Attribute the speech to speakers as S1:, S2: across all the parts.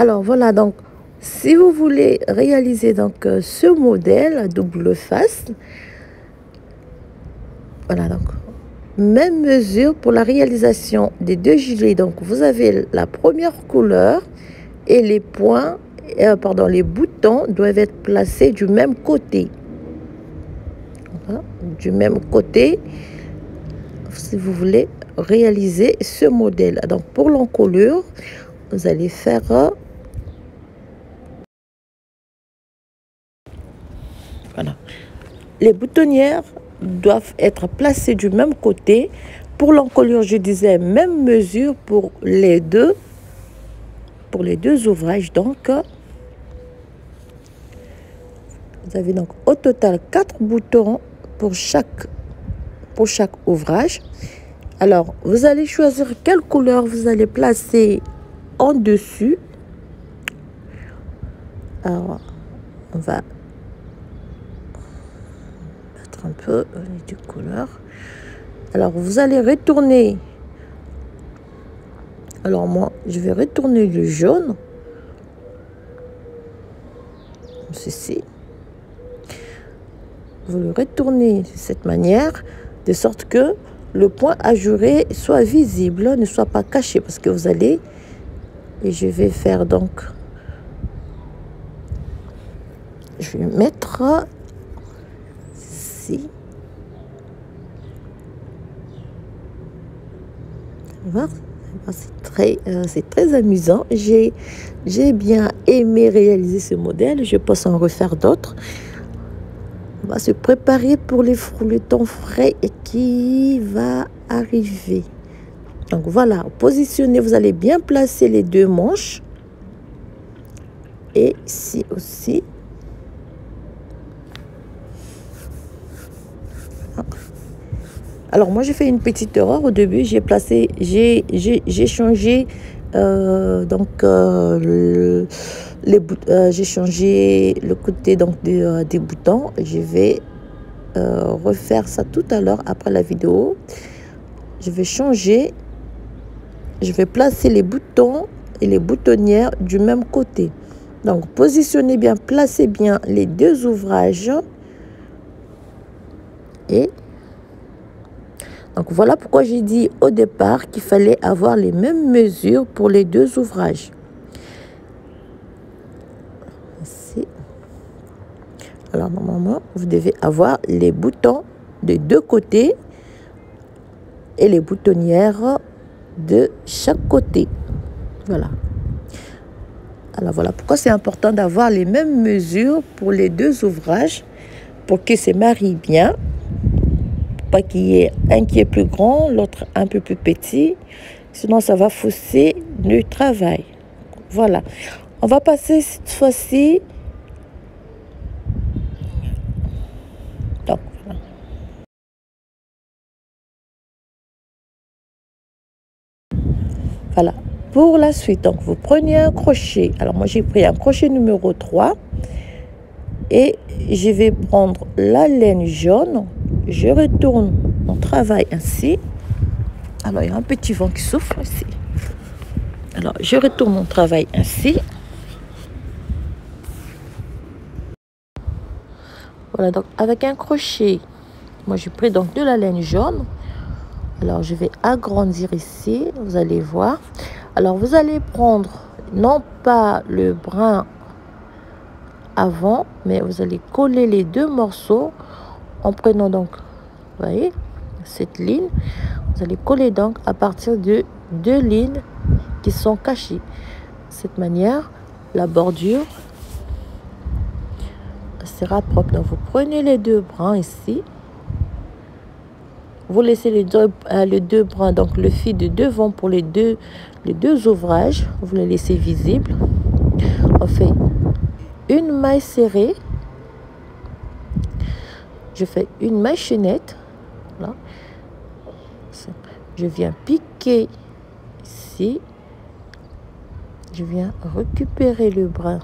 S1: Alors voilà, donc si vous voulez réaliser donc ce modèle à double face, voilà, donc même mesure pour la réalisation des deux gilets. Donc vous avez la première couleur et les points, les boutons doivent être placés du même côté. Voilà, du même côté, si vous voulez réaliser ce modèle. Donc pour l'encolure, vous allez faire voilà. Les boutonnières doivent être placées du même côté. Pour l'encolure, je disais même mesure pour les deux ouvrages. Donc vous avez donc au total 4 boutons pour chaque ouvrage. Alors vous allez choisir quelle couleur vous allez placer en dessus. Alors on va mettre un peu de couleur. Alors vous allez retourner. Alors moi je vais retourner le jaune, comme ceci. Vous le retournez de cette manière, de sorte que le point ajouré soit visible, ne soit pas caché, parce que vous allez, et je vais faire donc, je vais mettre ici. C'est très amusant. J'ai bien aimé réaliser ce modèle. Je pense en refaire d'autres. On va se préparer pour le temps frais qui va arriver. Donc voilà, positionnez, vous allez bien placer les deux manches. Et ici aussi. Alors moi j'ai fait une petite erreur au début. J'ai changé j'ai changé le côté donc des boutons. Je vais refaire ça tout à l'heure après la vidéo. Je vais changer. Je vais placer les boutons et les boutonnières du même côté. Donc positionnez bien, placez bien les deux ouvrages. Et donc voilà pourquoi j'ai dit au départ qu'il fallait avoir les mêmes mesures pour les deux ouvrages. Ici. Alors normalement, vous devez avoir les boutons de deux côtés et les boutonnières de chaque côté. Voilà. Alors voilà pourquoi c'est important d'avoir les mêmes mesures pour les deux ouvrages pour que ça marie bien. Pas qu'il y ait un qui est plus grand, l'autre un peu plus petit. Sinon, ça va fausser le travail. Voilà. On va passer cette fois-ci. Donc, voilà. Voilà. Pour la suite, donc vous prenez un crochet. Alors moi, j'ai pris un crochet numéro 3. Et je vais prendre la laine jaune. Je retourne mon travail ainsi. Alors, il y a un petit vent qui souffle ici. Alors, je retourne mon travail ainsi. Voilà, donc avec un crochet, moi j'ai pris donc de la laine jaune. Alors, je vais agrandir ici, vous allez voir. Alors, vous allez prendre non pas le brin avant, mais vous allez coller les deux morceaux en prenant donc, vous voyez, cette ligne. Vous allez coller donc à partir de deux lignes qui sont cachées. De cette manière, la bordure sera propre. Donc, vous prenez les deux brins ici. Vous laissez les deux brins, donc le fil de devant pour les deux ouvrages. Vous les laissez visibles. On fait une maille serrée. Je fais une maille chaînette. Voilà. Je viens piquer ici. Je viens récupérer le brin.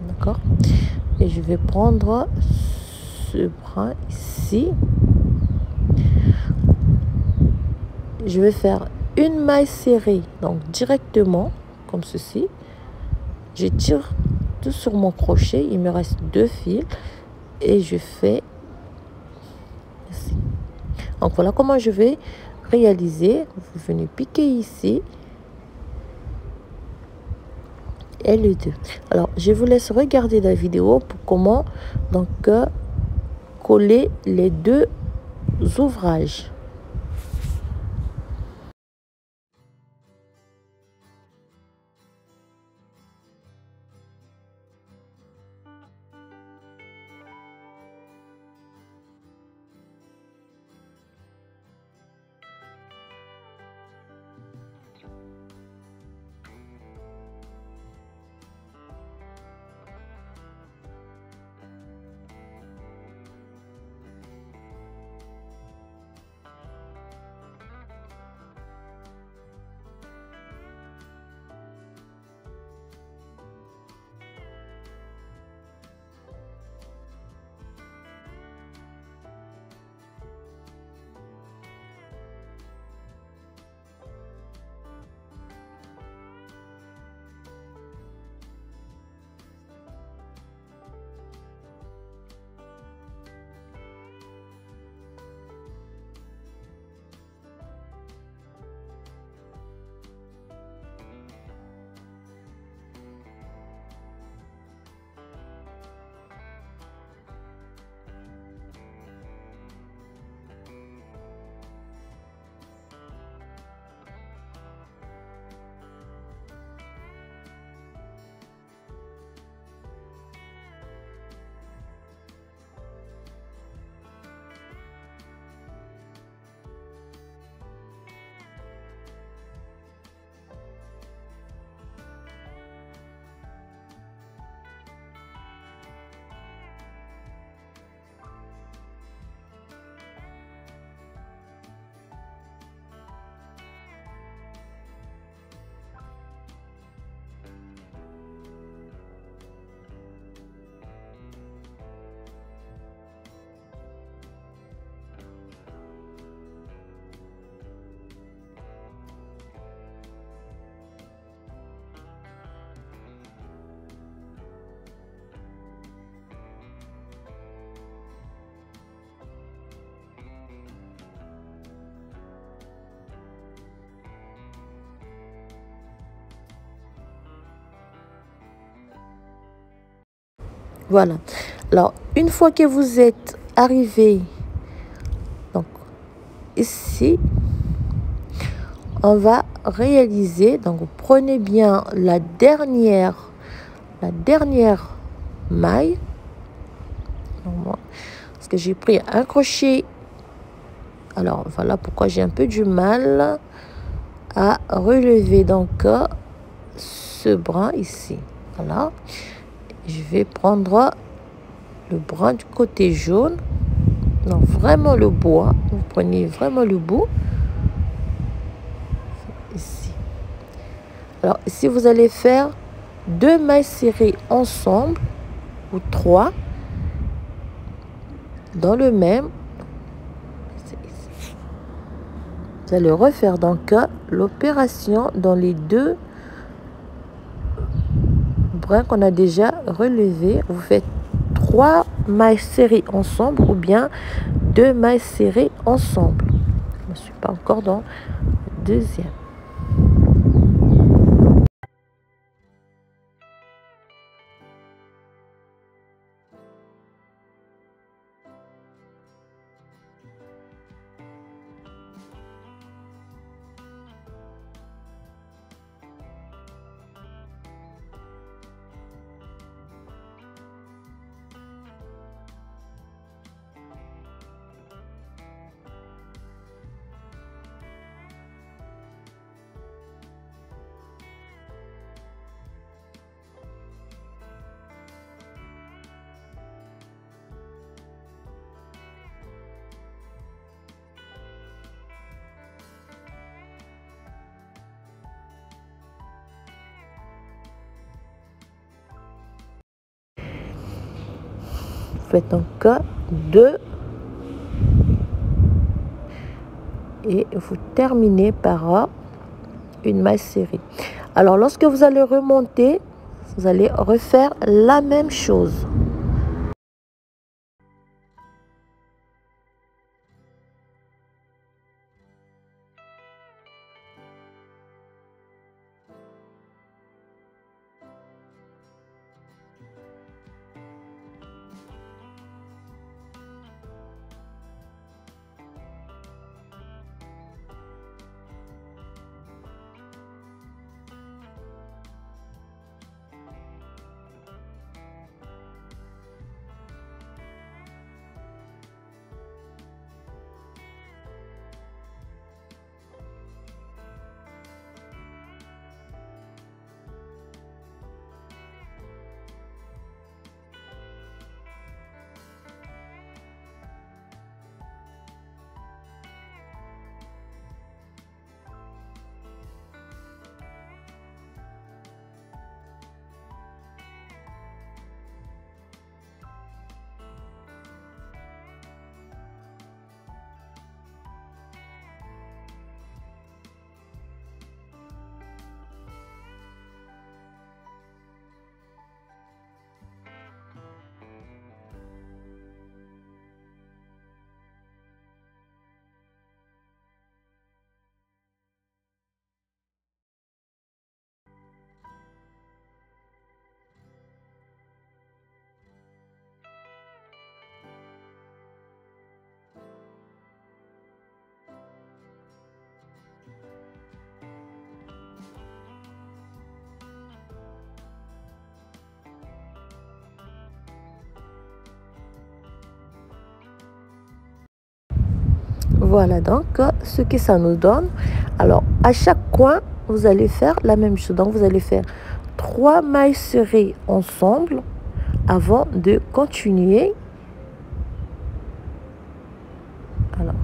S1: D'accord? Et je vais prendre ce brin ici. Je vais faire une maille serrée, donc directement, comme ceci. Je tire tout sur mon crochet, il me reste 2 fils et je fais ici. Donc voilà comment je vais réaliser. Vous venez piquer ici et les 2. Alors je vous laisse regarder la vidéo pour comment donc coller les 2 ouvrages. Voilà. Alors, une fois que vous êtes arrivé donc ici, on va réaliser. Donc, vous prenez bien la dernière maille. Parce que j'ai pris un crochet. Alors, voilà pourquoi j'ai un peu du mal à relever donc ce brin ici. Voilà. Je vais prendre le brin du côté jaune. Non, vraiment le bois. Vous prenez vraiment le bout. Ici. Alors, ici, vous allez faire 2 mailles serrées ensemble ou 3 dans le même. Vous allez refaire donc l'opération dans les 2 brins qu'on a déjà relevés. Vous faites 3 mailles serrées ensemble ou bien 2 mailles serrées ensemble. Je ne suis pas encore dans le deuxième. Faites encore 2 et vous terminez par une maille serrée. Alors, lorsque vous allez remonter, vous allez refaire la même chose. Voilà donc ce que ça nous donne. Alors, à chaque coin, vous allez faire la même chose. Donc, vous allez faire 3 mailles serrées ensemble avant de continuer. Alors,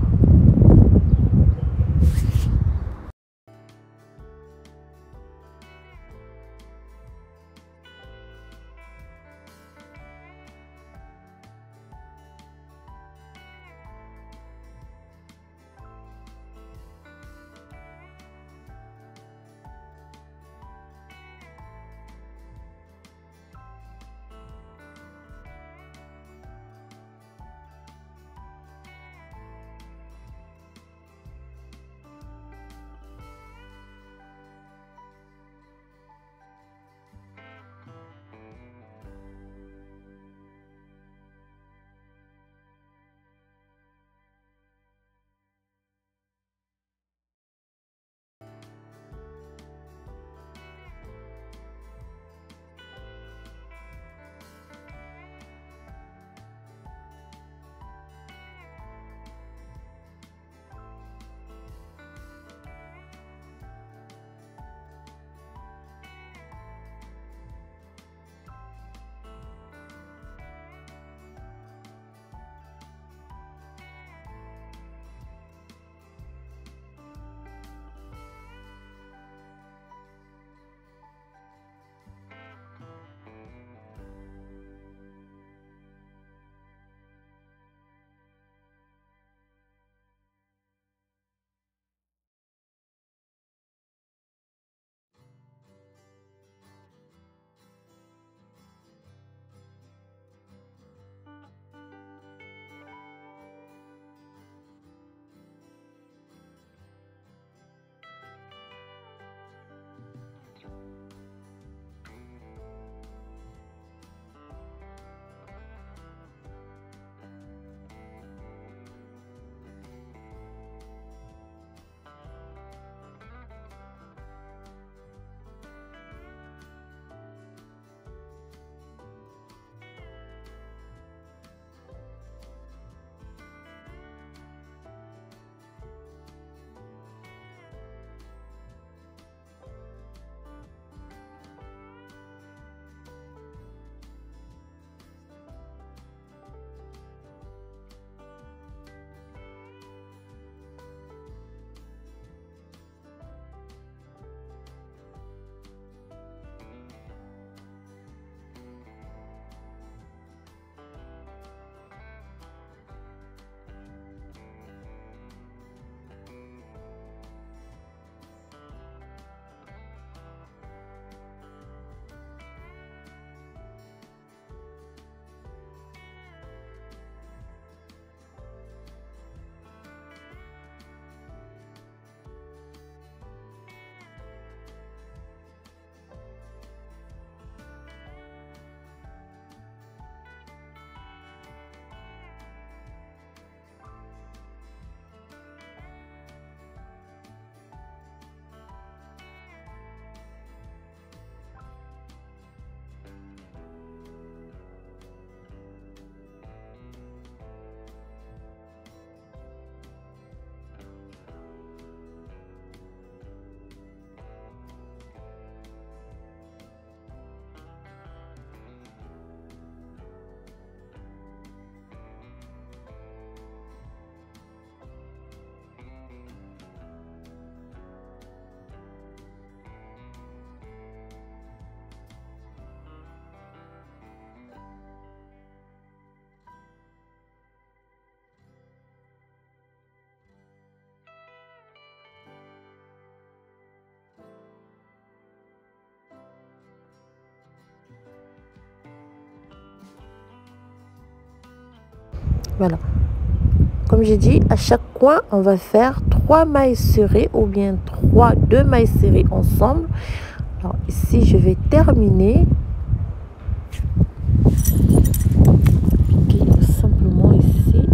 S1: Voilà. Comme j'ai dit, à chaque coin, on va faire 3 mailles serrées ou bien 2 mailles serrées ensemble. Alors ici, je vais terminer. Piquer simplement ici.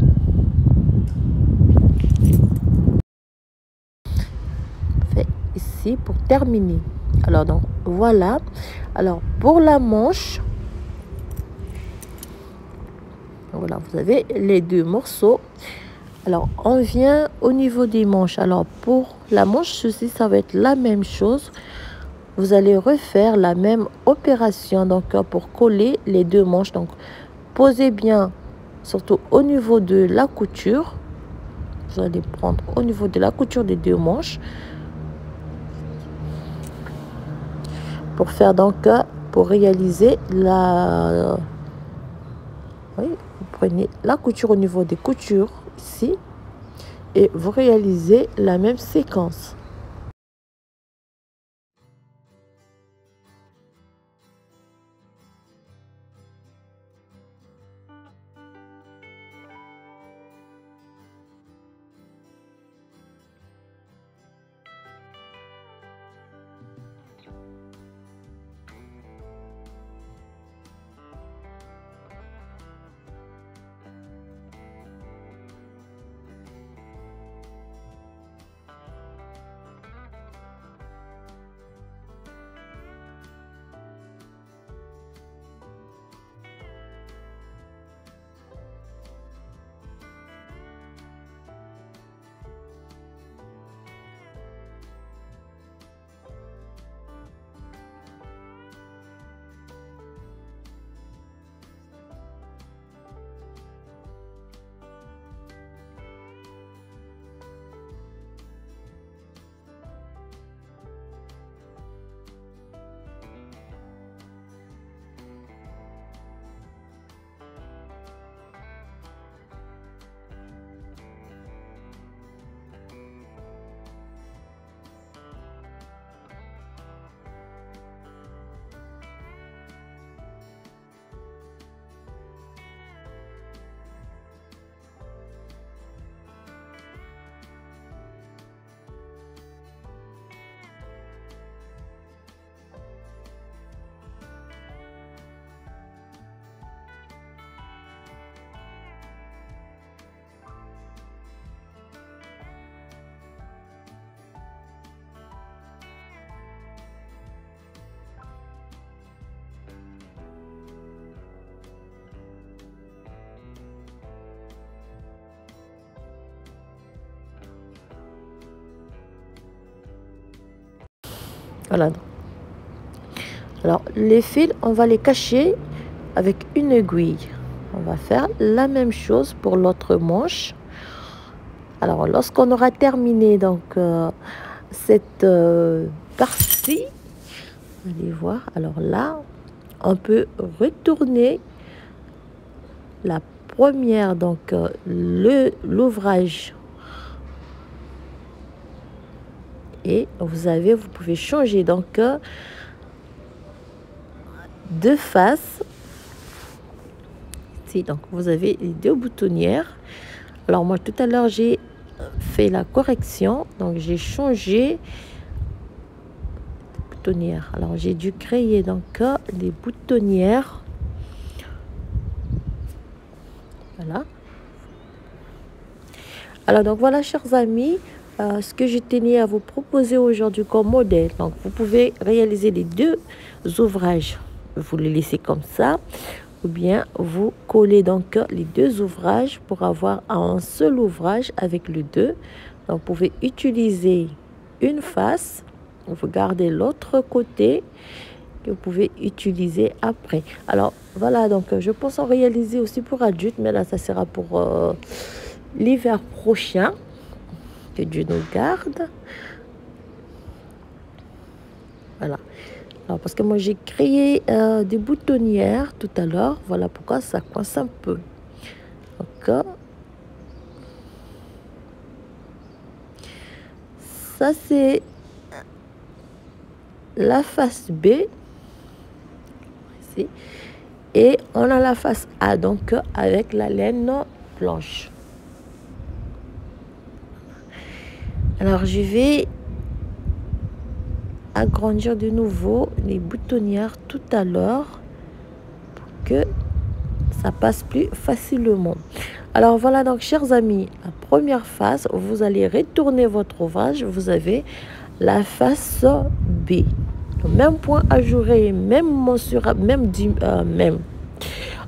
S1: Fait ici pour terminer. Alors donc voilà. Alors pour la manche, voilà, vous avez les 2 morceaux. Alors on vient au niveau des manches. Alors pour la manche, ceci, ça va être la même chose. Vous allez refaire la même opération donc pour coller les 2 manches. Donc posez bien, surtout au niveau de la couture. Vous allez prendre au niveau de la couture des 2 manches pour faire donc pour réaliser la. Oui, vous prenez la couture au niveau des coutures ici et vous réalisez la même séquence. Voilà. Alors les fils, on va les cacher avec une aiguille. On va faire la même chose pour l'autre manche. Alors lorsqu'on aura terminé donc cette partie, allez voir. Alors là, on peut retourner la première, donc l'ouvrage. Et vous pouvez changer donc de face. Ici, donc vous avez les 2 boutonnières. Alors moi tout à l'heure j'ai fait la correction, donc j'ai changé de boutonnière. Alors j'ai dû créer donc des boutonnières. Voilà. Alors donc voilà, chers amis, ce que je tenais à vous proposer aujourd'hui comme modèle. Donc vous pouvez réaliser les 2 ouvrages, vous les laissez comme ça, ou bien vous collez donc les 2 ouvrages pour avoir un seul ouvrage avec le 2. Donc vous pouvez utiliser une face, vous gardez l'autre côté que vous pouvez utiliser après. Alors voilà, donc je pense en réaliser aussi pour adultes, mais là ça sera pour l'hiver prochain. Que Dieu nous garde. Voilà. Alors parce que moi j'ai créé des boutonnières tout à l'heure. Voilà pourquoi ça coince un peu. Donc ça c'est la face B. Ici. Et on a la face A donc avec la laine planche. Alors je vais agrandir de nouveau les boutonnières tout à l'heure pour que ça passe plus facilement. Alors voilà, donc chers amis, la première face, vous allez retourner votre ouvrage, vous avez la face B. Le même point ajouré, même même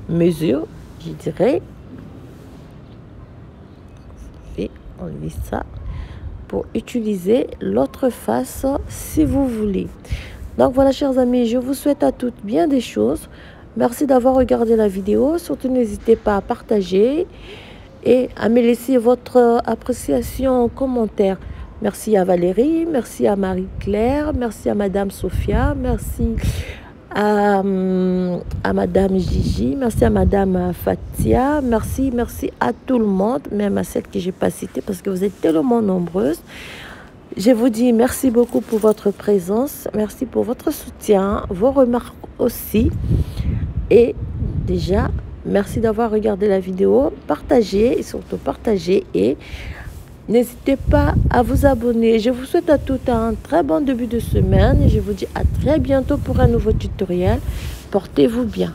S1: mesure, je dirais. Et enlever ça pour utiliser l'autre face si vous voulez. Donc voilà, chers amis, je vous souhaite à toutes bien des choses. Merci d'avoir regardé la vidéo. Surtout, n'hésitez pas à partager et à me laisser votre appréciation en commentaire. Merci à Valérie, merci à Marie-Claire, merci à Madame Sophia, merci à Madame Gigi, merci à Madame Fatia, merci à tout le monde, même à celles que je n'ai pas citées parce que vous êtes tellement nombreuses. Je vous dis merci beaucoup pour votre présence, merci pour votre soutien, vos remarques aussi. Et déjà, merci d'avoir regardé la vidéo, partagez et surtout partagez et n'hésitez pas à vous abonner. Je vous souhaite à tous un très bon début de semaine et je vous dis à très bientôt pour un nouveau tutoriel. Portez-vous bien.